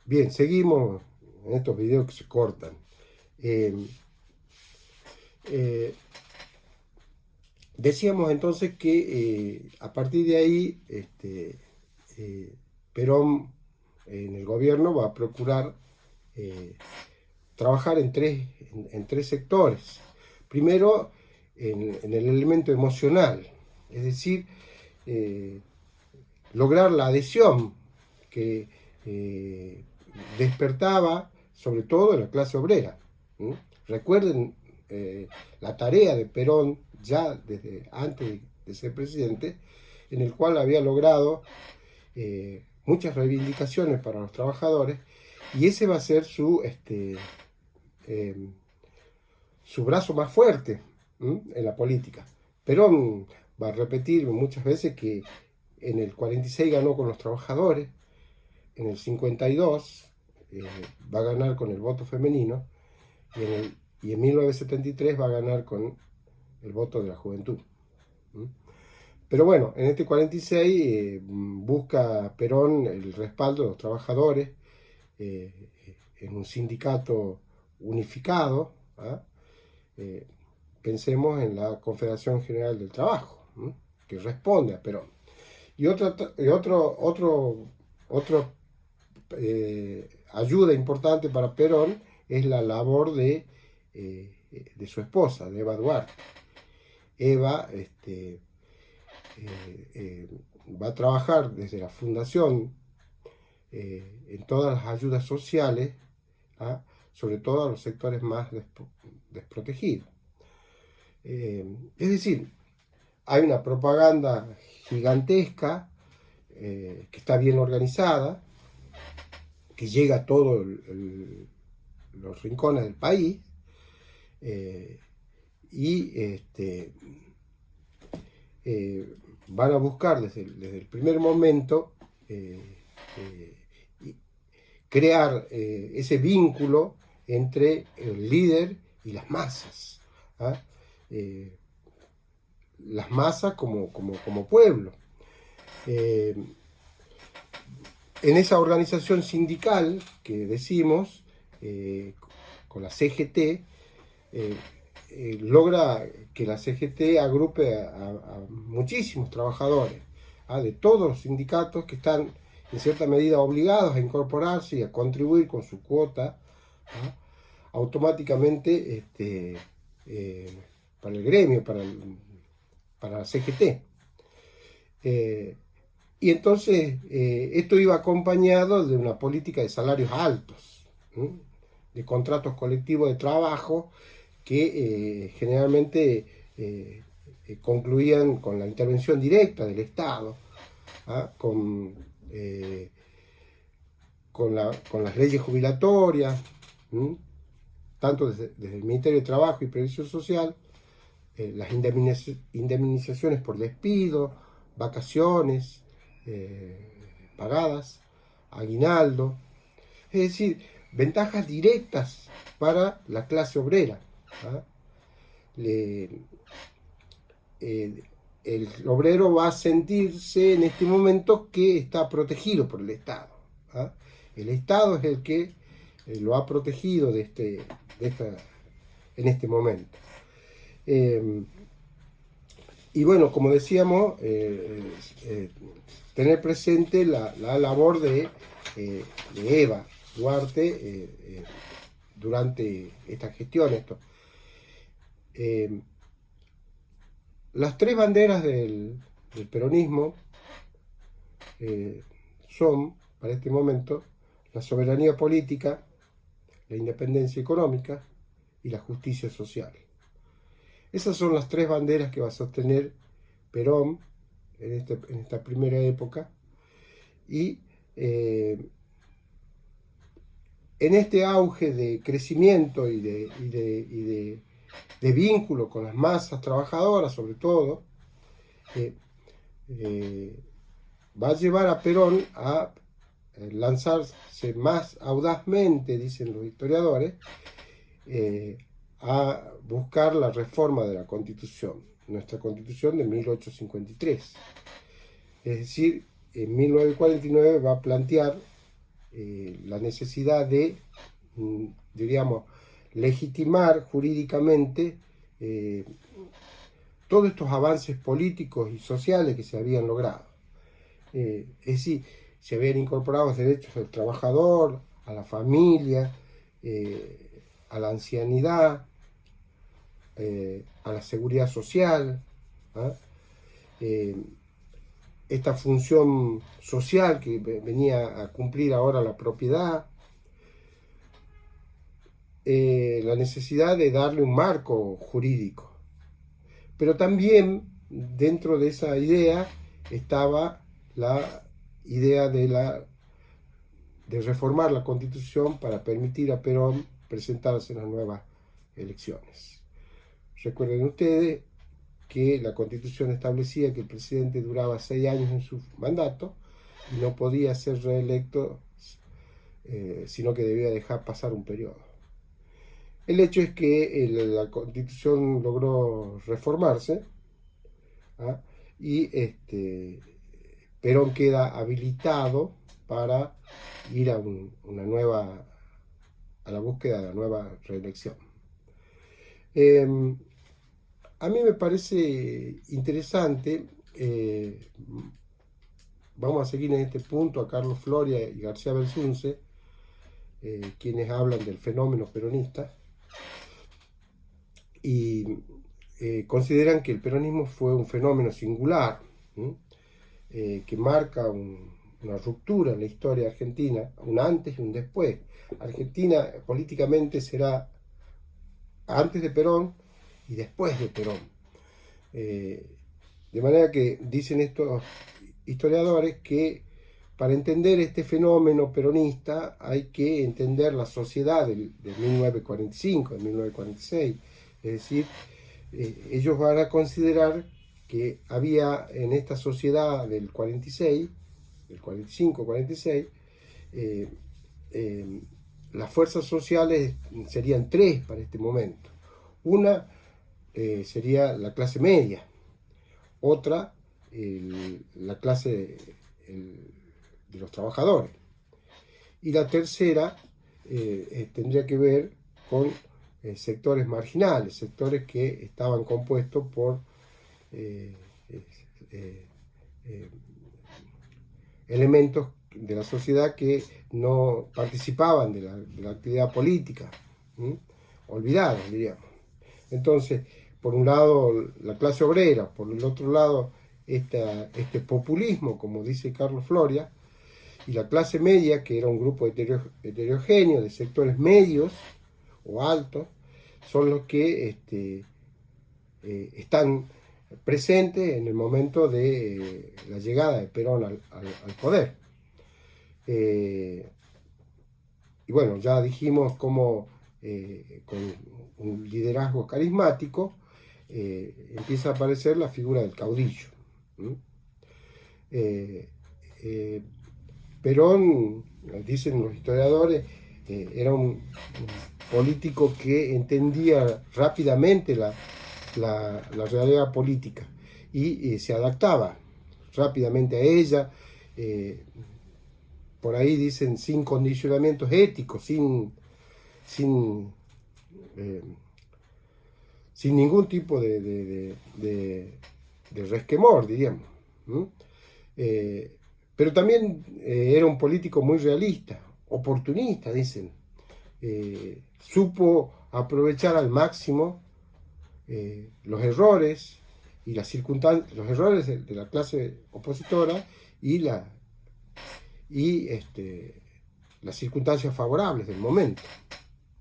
Bien, seguimos en estos videos que se cortan. Eh, eh, Decíamos entonces que a partir de ahí Perón en el gobierno va a procurar eh, trabajar en tres sectores. Primero, en el elemento emocional, es decir, eh, lograr la adhesión que eh, despertaba sobre todo en la clase obrera. ¿Mm? Recuerden la tarea de Perón ya desde antes de ser presidente, en el cual había logrado muchas reivindicaciones para los trabajadores, y ese va a ser eh, su brazo más fuerte en la política. Perón va a repetir muchas veces que en el 46 ganó con los trabajadores, en el 52 va a ganar con el voto femenino y en 1973 va a ganar con el voto de la juventud. Pero bueno, en este 46 busca Perón el respaldo de los trabajadores eh, en un sindicato unificado. ¿Ah? Eh, Pensemos en la Confederación General del Trabajo, ¿no? Que responde a Perón. Y otro ayuda importante para Perón es la labor de su esposa, de Eva Duarte. Eva va a trabajar desde la fundación en todas las ayudas sociales, ¿ah? Sobre todo a los sectores más desprotegidos. Es decir, hay una propaganda gigantesca que está bien organizada, que llega a todos los rincones del país eh, y van a buscar desde el primer momento crear ese vínculo entre el líder y las masas. ¿Ah? Las masas como pueblo. Eh, en esa organización sindical que decimos, con la CGT, logra que la CGT agrupe a muchísimos trabajadores, de todos los sindicatos que están en cierta medida obligados a incorporarse y a contribuir con su cuota automáticamente para el gremio, para la CGT. Y entonces esto iba acompañado de una política de salarios altos, ¿sí? De contratos colectivos de trabajo que generalmente concluían con la intervención directa del Estado, ¿ah? Con las leyes jubilatorias, ¿sí? Tanto desde el Ministerio de Trabajo y Previsión Social, las indemnizaciones por despido, vacaciones pagadas, aguinaldo, es decir, ventajas directas para la clase obrera. ¿Ah? Le, el obrero va a sentirse en este momento que está protegido por el Estado. ¿Ah? El Estado es el que lo ha protegido en este momento. Y bueno, como decíamos, tener presente la labor de Eva Duarte durante esta gestión. Las tres banderas del peronismo son, para este momento, la soberanía política, la independencia económica y la justicia social. Esas son las tres banderas que va a sostener Perón en esta primera época. Y en este auge de crecimiento y de vínculo con las masas trabajadoras, sobre todo, va a llevar a Perón a lanzarse más audazmente, dicen los historiadores, a buscar la reforma de la Constitución, nuestra Constitución de 1853. Es decir, en 1949 va a plantear la necesidad de, diríamos, legitimar jurídicamente todos estos avances políticos y sociales que se habían logrado. Es decir, se habían incorporado los derechos del trabajador, a la familia, a la ancianidad, a la seguridad social, ¿ah? Esta función social que venía a cumplir ahora la propiedad, la necesidad de darle un marco jurídico. Pero también dentro de esa idea estaba la idea de reformar la Constitución para permitir a Perón presentarse en las nuevas elecciones. Recuerden ustedes que la Constitución establecía que el presidente duraba 6 años en su mandato y no podía ser reelecto, sino que debía dejar pasar un periodo. El hecho es que la Constitución logró reformarse, ¿ah? Y Perón queda habilitado para ir a la búsqueda de la nueva reelección. A mí me parece interesante, vamos a seguir en este punto a Carlos Floria y García Belsunce, quienes hablan del fenómeno peronista, y consideran que el peronismo fue un fenómeno singular, que marca una ruptura en la historia argentina, un antes y un después. Argentina políticamente será antes de Perón y después de Perón. De manera que dicen estos historiadores que para entender este fenómeno peronista hay que entender la sociedad de 1945, de 1946. Es decir, ellos van a considerar que había en esta sociedad del 46, del 45-46, las fuerzas sociales serían 3 para este momento. Una sería la clase media, otra la clase de los trabajadores, y la tercera tendría que ver con sectores marginales, sectores que estaban compuestos por elementos de la sociedad que no participaban de la actividad política, olvidados, diríamos. Entonces, por un lado la clase obrera, por el otro lado este populismo, como dice Carlos Floria, y la clase media, que era un grupo heterogéneo de sectores medios o altos, son los que están presentes en el momento de la llegada de Perón al poder. Y bueno, ya dijimos cómo con un liderazgo carismático empieza a aparecer la figura del caudillo. Perón, dicen los historiadores, era un político que entendía rápidamente la realidad política y se adaptaba rápidamente a ella, por ahí dicen sin condicionamientos éticos, sin ningún tipo de resquemor, diríamos. Pero también era un político muy realista, oportunista, dicen. Supo aprovechar al máximo los errores y las circunstancias, los errores de la clase opositora y las circunstancias favorables del momento.